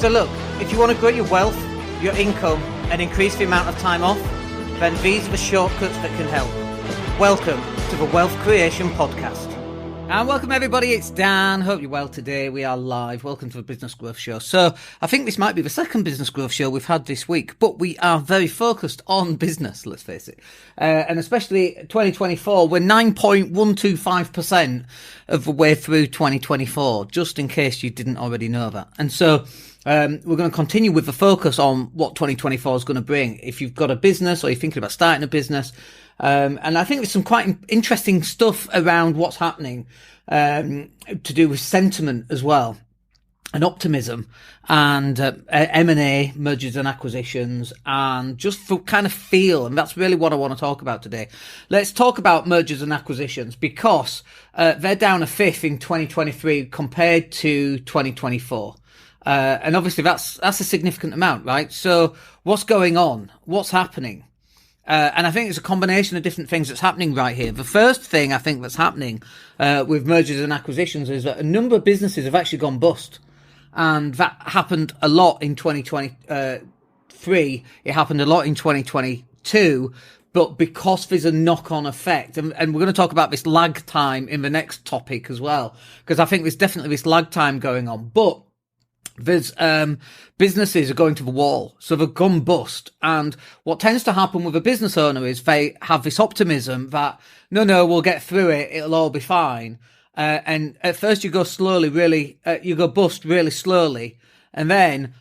So look, if you want to grow your wealth, your income, and increase the amount of time off, then these are the shortcuts that can help. Welcome to the Wealth Creation Podcast. And welcome everybody, it's Dan. Hope you're well today. We are live. Welcome to the Business Growth Show. So I think this might be the second Business Growth Show we've had this week, but we are very focused on business, let's face it. And especially 2024, we're 9.125% of the way through 2024, just in case you didn't already know that. And so we're going to continue with the focus on what 2024 is going to bring. If you've got a business or you're thinking about starting a business, and I think there's some quite interesting stuff around what's happening to do with sentiment as well, and optimism, and M&A, mergers and acquisitions, and just for kind of feel. And that's really what I want to talk about today. Let's talk about mergers and acquisitions because they're down a fifth in 2023 compared to 2024. And obviously that's a significant amount, right? So what's going on? What's happening? And I think it's a combination of different things that's happening right here. The first thing I think that's happening with mergers and acquisitions is that a number of businesses have actually gone bust. And that happened a lot in 2023. It happened a lot in 2022. But because there's a knock-on effect, and we're going to talk about this lag time in the next topic as well, because I think there's definitely this lag time going on. But there's businesses are going to the wall, so they've gone bust. And what tends to happen with a business owner is they have this optimism that no, we'll get through it, it'll all be fine. And at first you go you go bust really slowly, and then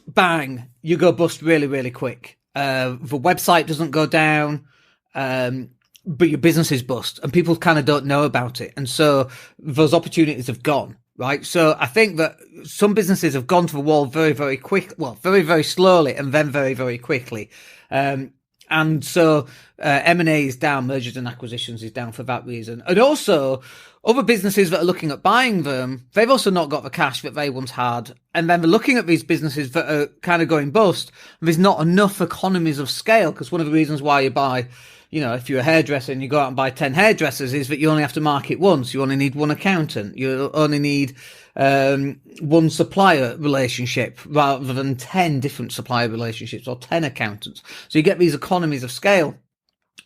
bang, you go bust really, really quick. The website doesn't go down, but your business is bust, and people kind of don't know about it, and so those opportunities have gone. Right. So I think that some businesses have gone to the wall very, very very, very slowly and then very, very quickly. And so M&A is down, mergers and acquisitions is down for that reason. And also other businesses that are looking at buying them, they've also not got the cash that they once had. And then they're looking at these businesses that are kind of going bust. There's not enough economies of scale, because one of the reasons why you buy, if you're a hairdresser and you go out and buy 10 hairdressers, is that you only have to market once. You only need one accountant. You only need one supplier relationship rather than 10 different supplier relationships or 10 accountants. So you get these economies of scale.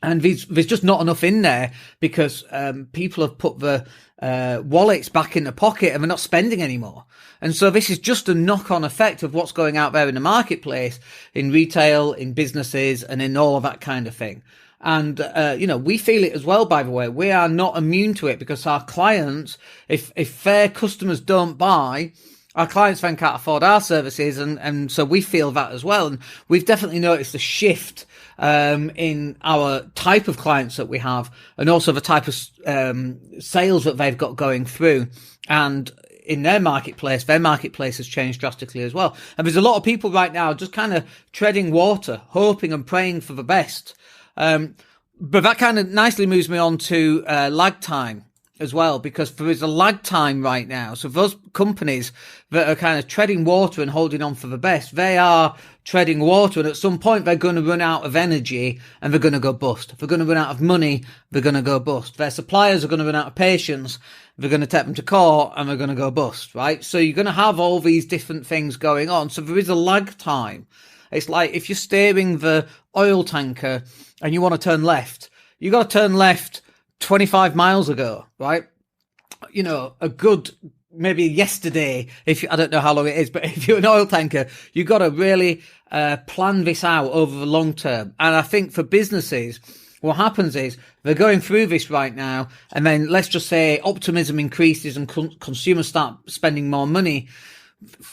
And there's just not enough in there because people have put the wallets back in the pocket and they're not spending anymore. And so this is just a knock-on effect of what's going out there in the marketplace, in retail, in businesses, and in all of that kind of thing. And, we feel it as well, by the way. We are not immune to it because our clients, if their customers don't buy, our clients then can't afford our services. And so we feel that as well. And we've definitely noticed a shift in our type of clients that we have, and also the type of sales that they've got going through. And in their marketplace has changed drastically as well. And there's a lot of people right now just kind of treading water, hoping and praying for the best. But that kind of nicely moves me on to lag time as well, because there is a lag time right now. So those companies that are kind of treading water and holding on for the best, they are treading water, and at some point they're going to run out of energy and they're going to go bust. If they're going to run out of money, they're going to go bust. Their suppliers are going to run out of patience, they're going to take them to court and they're going to go bust, right? So you're going to have all these different things going on. So there is a lag time. It's like if you're steering the oil tanker and you want to turn left, you got to turn left 25 miles ago, right? A good, maybe yesterday, I don't know how long it is, but if you're an oil tanker, you got to really plan this out over the long term. And I think for businesses, what happens is they're going through this right now, and then let's just say optimism increases and consumers start spending more money.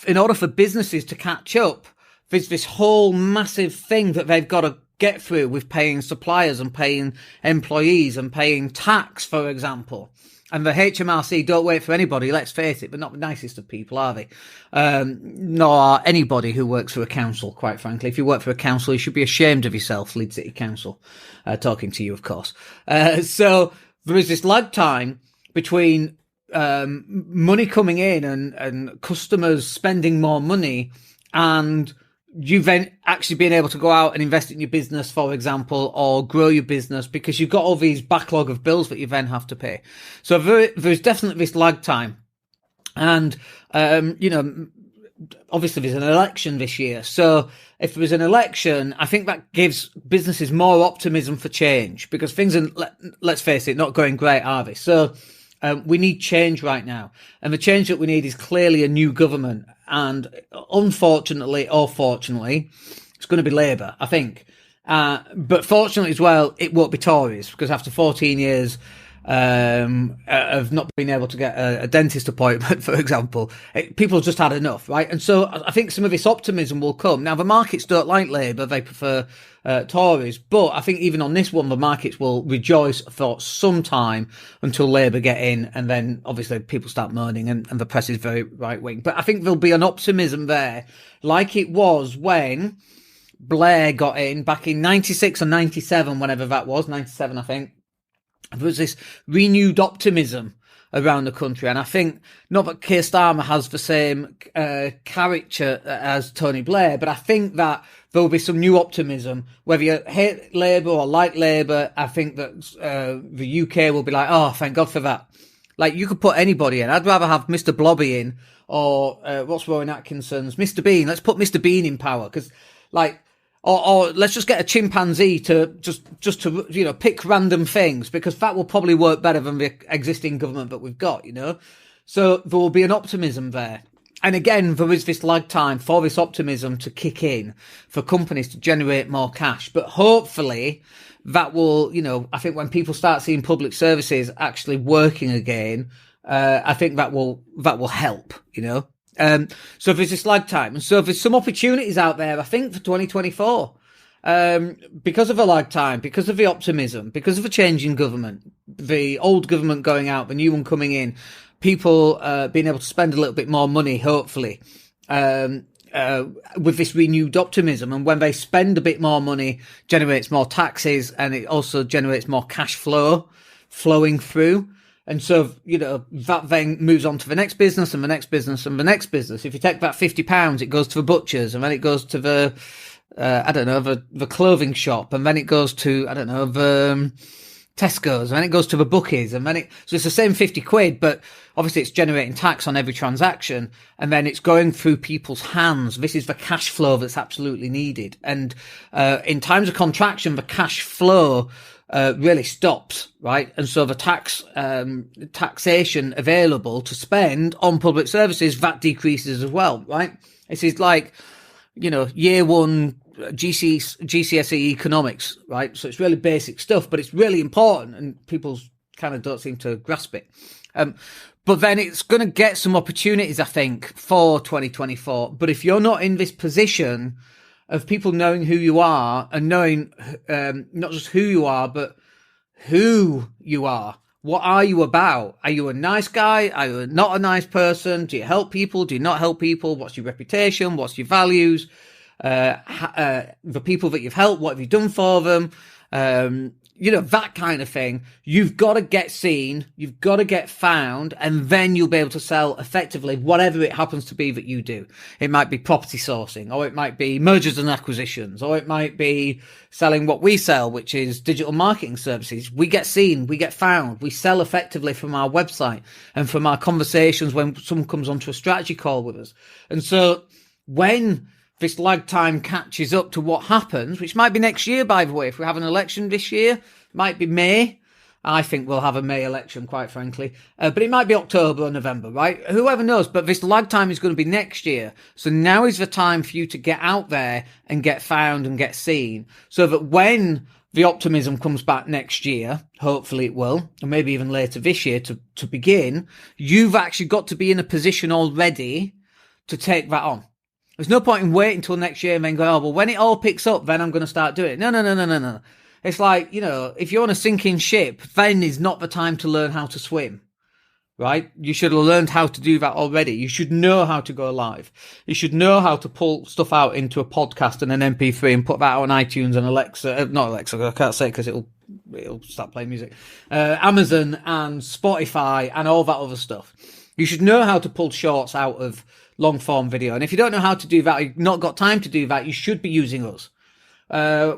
In order for businesses to catch up, there's this whole massive thing that they've got to get through with paying suppliers and paying employees and paying tax, for example. And the HMRC don't wait for anybody, let's face it, but not the nicest of people, are they? Nor anybody who works for a council, quite frankly. If you work for a council, you should be ashamed of yourself, Leeds City Council, talking to you, of course. So there is this lag time between money coming in and customers spending more money, and you then actually being able to go out and invest in your business, for example, or grow your business, because you've got all these backlog of bills that you then have to pay. So there's definitely this lag time. And, obviously there's an election this year. So if there was an election, I think that gives businesses more optimism for change, because things are, let's face it, not going great, are they? So we need change right now. And the change that we need is clearly a new government. And unfortunately or fortunately, it's going to be Labour, I think. But fortunately as well, it won't be Tories, because after 14 years of not being able to get a dentist appointment, for example, people have just had enough, right? And so I think some of this optimism will come. Now, the markets don't like Labour, they prefer Tories, but I think even on this one, the markets will rejoice for some time until Labour get in, and then obviously people start moaning, and the press is very right-wing. But I think there'll be an optimism there, like it was when Blair got in back in 96 or 97, whenever that was, 97 I think. There was this renewed optimism around the country, and I think not that Keir Starmer has the same character as Tony Blair, but I think that there will be some new optimism. Whether you hate Labour or like Labour, I think that the UK will be like, oh, thank God for that. Like, you could put anybody in. I'd rather have Mr. Blobby in, or what's Rowan Atkinson's Mr. Bean. Let's put Mr. Bean in power, because like. Or let's just get a chimpanzee to just to, you know, pick random things, because that will probably work better than the existing government that we've got, you know. So there will be an optimism there. And again, there is this lag time for this optimism to kick in, for companies to generate more cash. But hopefully that will, you know, I think when people start seeing public services actually working again, I think that will help, you know. So there's this lag time, and so there's some opportunities out there, I think, for 2024, because of the lag time, because of the optimism, because of the change in government, the old government going out, the new one coming in, people being able to spend a little bit more money, hopefully, with this renewed optimism. And when they spend a bit more money, generates more taxes, and it also generates more cash flow flowing through. And so, you know, that then moves on to the next business, and the next business, and the next business. If you take that £50, it goes to the butchers, and then it goes to the, the clothing shop, and then it goes to, the Tesco's, and then it goes to the bookies, and then so it's the same 50 quid, but obviously it's generating tax on every transaction, and then it's going through people's hands. This is the cash flow that's absolutely needed. And, in times of contraction, the cash flow, really stops, right? And so the taxation available to spend on public services, that decreases as well, right? This is like, you know, year one GCSE economics, right? So it's really basic stuff, but it's really important, and people kind of don't seem to grasp it. But then it's going to get some opportunities, I think, for 2024. But if you're not in this position of people knowing who you are, and knowing not just who you are, but who you are. What are you about? Are you a nice guy? Are you not a nice person? Do you help people? Do you not help people? What's your reputation? What's your values? The people that you've helped, what have you done for them? You know, that kind of thing. You've got to get seen, you've got to get found, and then you'll be able to sell effectively whatever it happens to be that you do. It might be property sourcing, or it might be mergers and acquisitions, or it might be selling what we sell, which is digital marketing services. We get seen, we get found, we sell effectively from our website and from our conversations when someone comes onto a strategy call with us. And so when this lag time catches up to what happens, which might be next year, by the way. If we have an election this year, it might be May. I think we'll have a May election, quite frankly. But it might be October or November, right? Whoever knows. But this lag time is going to be next year. So now is the time for you to get out there and get found and get seen, so that when the optimism comes back next year, hopefully it will, and maybe even later this year to begin, you've actually got to be in a position already to take that on. There's no point in waiting until next year and then going, oh, well, when it all picks up, then I'm going to start doing it. No. It's like, you know, if you're on a sinking ship, then is not the time to learn how to swim, right? You should have learned how to do that already. You should know how to go live. You should know how to pull stuff out into a podcast and an MP3 and put that out on iTunes and Alexa, not Alexa, I can't say because it'll start playing music, Amazon and Spotify and all that other stuff. You should know how to pull shorts out of long form video. And if you don't know how to do that, you've not got time to do that, you should be using us.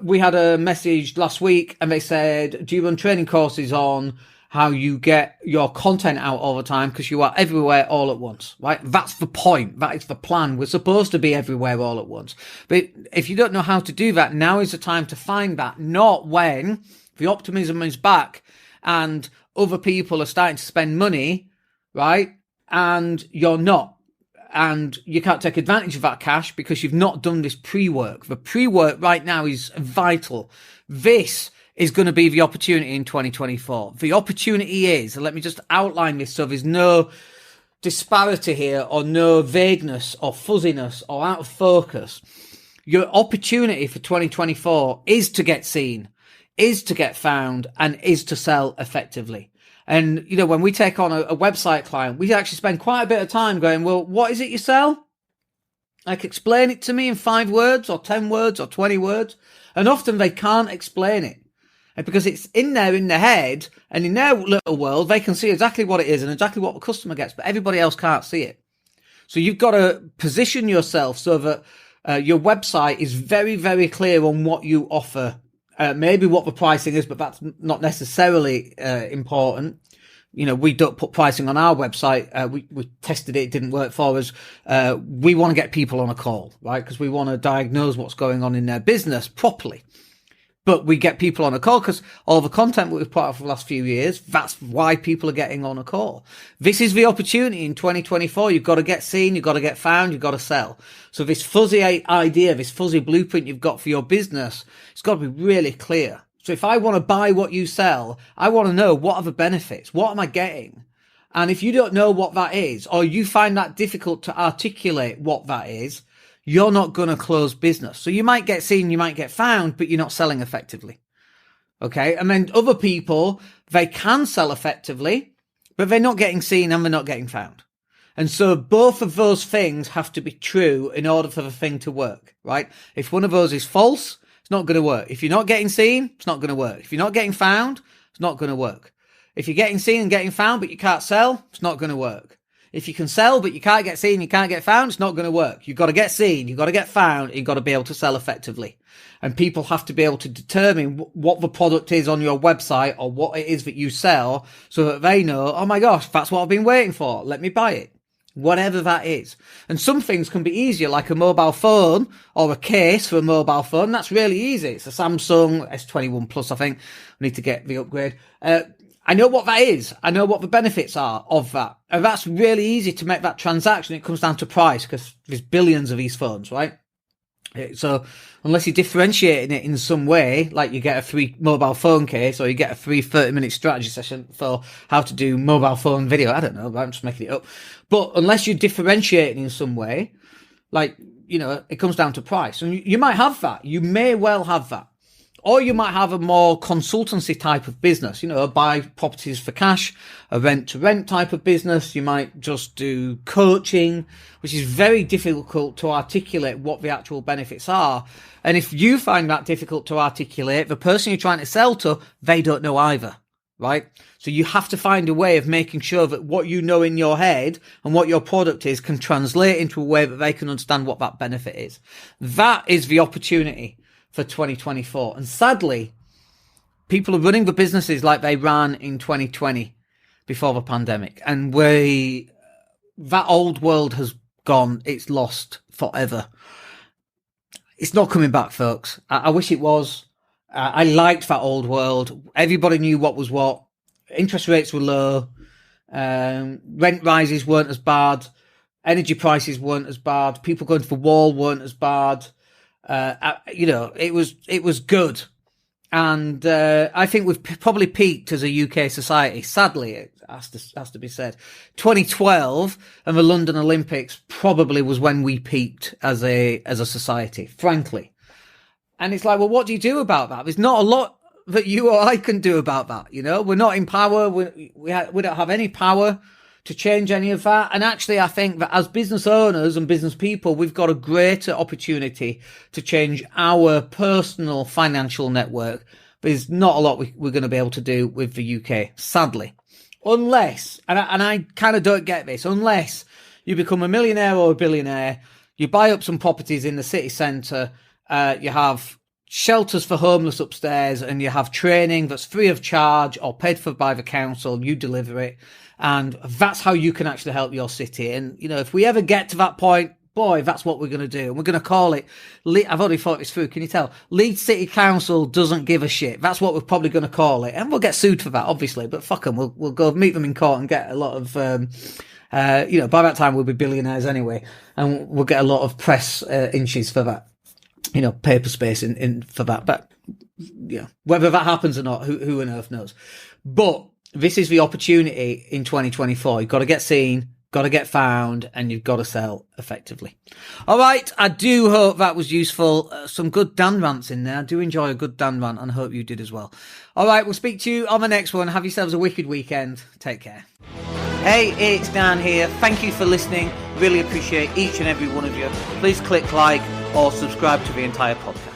We had a message last week and they said, do you run training courses on how you get your content out all the time, because you are everywhere all at once, right? That's the point. That is the plan. We're supposed to be everywhere all at once. But if you don't know how to do that, now is the time to find that, not when the optimism is back and other people are starting to spend money, right? And you're not. And you can't take advantage of that cash because you've not done this pre-work. The pre-work right now is vital. This is going to be the opportunity in 2024. The opportunity is, and let me just outline this so there's no disparity here or no vagueness or fuzziness or out of focus. Your opportunity for 2024 is to get seen, is to get found, and is to sell effectively. And, you know, when we take on a website client, we actually spend quite a bit of time going, well, what is it you sell? Like, explain it to me in 5 words or 10 words or 20 words. And often they can't explain it. And because it's in there in their head and in their little world, they can see exactly what it is and exactly what the customer gets, but everybody else can't see it. So you've got to position yourself so that your website is very, very clear on what you offer. Maybe what the pricing is, but that's not necessarily important. You know, we don't put pricing on our website. We tested it. It didn't work for us. We want to get people on a call, right? Because we want to diagnose what's going on in their business properly. But we get people on a call because all the content that we've put out for the last few years, that's why people are getting on a call. This is the opportunity in 2024. You've got to get seen, you've got to get found, you've got to sell. So this fuzzy idea, this fuzzy blueprint you've got for your business, it's got to be really clear. So if I want to buy what you sell, I want to know what are the benefits? What am I getting? And if you don't know what that is, or you find that difficult to articulate what that is, you're not going to close business. So you might get seen, you might get found, but you're not selling effectively. Okay. And then other people, they can sell effectively, but they're not getting seen and they're not getting found. And so both of those things have to be true in order for the thing to work, right? If one of those is false, it's not going to work. If you're not getting seen, it's not going to work. If you're not getting found, it's not going to work. If you're getting seen and getting found, but you can't sell, it's not going to work. If you can sell, but you can't get seen, you can't get found, it's not going to work. You've got to get seen, you've got to get found, you've got to be able to sell effectively. And people have to be able to determine what the product is on your website or what it is that you sell so that they know, oh my gosh, that's what I've been waiting for. Let me buy it. Whatever that is. And some things can be easier, like a mobile phone or a case for a mobile phone. That's really easy. It's a Samsung S21 Plus, I think. I need to get the upgrade. I know what that is. I know what the benefits are of that. And that's really easy to make that transaction. It comes down to price because there's billions of these phones, right? So unless you're differentiating it in some way, like you get a free mobile phone case or you get a free 30-minute strategy session for how to do mobile phone video, I don't know, but I'm just making it up. But unless you're differentiating in some way, like, you know, it comes down to price. And you might have that. You may well have that. Or you might have a more consultancy type of business, you know, buy properties for cash, a rent to rent type of business. You might just do coaching, which is very difficult to articulate what the actual benefits are. And if you find that difficult to articulate, the person you're trying to sell to, they don't know either, right? So you have to find a way of making sure that what you know in your head and what your product is can translate into a way that they can understand what that benefit is. That is the opportunity for 2024. And sadly, people are running the businesses like they ran in 2020 before the pandemic. And that old world has gone. It's lost forever. It's not coming back, folks. I wish it was. I liked that old world. Everybody knew what was what. Interest rates were low. Rent rises weren't as bad. Energy prices weren't as bad. People going to the wall weren't as bad. You know, it was good. And, I think we've probably peaked as a UK society. Sadly, it has to be said. 2012 and the London Olympics probably was when we peaked as a society, frankly. And it's like, well, what do you do about that? There's not a lot that you or I can do about that. You know, we're not in power. We don't have any power to change any of that. And actually, I think that as business owners and business people, we've got a greater opportunity to change our personal financial network. There's not a lot we're going to be able to do with the UK, sadly. Unless, and I kind of don't get this, unless you become a millionaire or a billionaire, you buy up some properties in the city centre, you have shelters for homeless upstairs, and you have training that's free of charge or paid for by the council. You deliver it, and that's how you can actually help your city. And if we ever get to that point, boy, that's what we're going to do. And we're going to call it, I've already thought this through, can you tell? Leeds City Council doesn't give a shit. That's what we're probably going to call it. And we'll get sued for that, obviously, but fuck them. We'll go meet them in court and get a lot of, by that time we'll be billionaires anyway. And we'll get a lot of press inches for that, paper space in for that. But, whether that happens or not, who on earth knows? But this is the opportunity in 2024. You've got to get seen, got to get found, and you've got to sell effectively. All right, I do hope that was useful. Some good Dan rants in there. I do enjoy a good Dan rant, and I hope you did as well. All right, we'll speak to you on the next one. Have yourselves a wicked weekend. Take care. Hey, it's Dan here. Thank you for listening. Really appreciate each and every one of you. Please click like or subscribe to the entire podcast.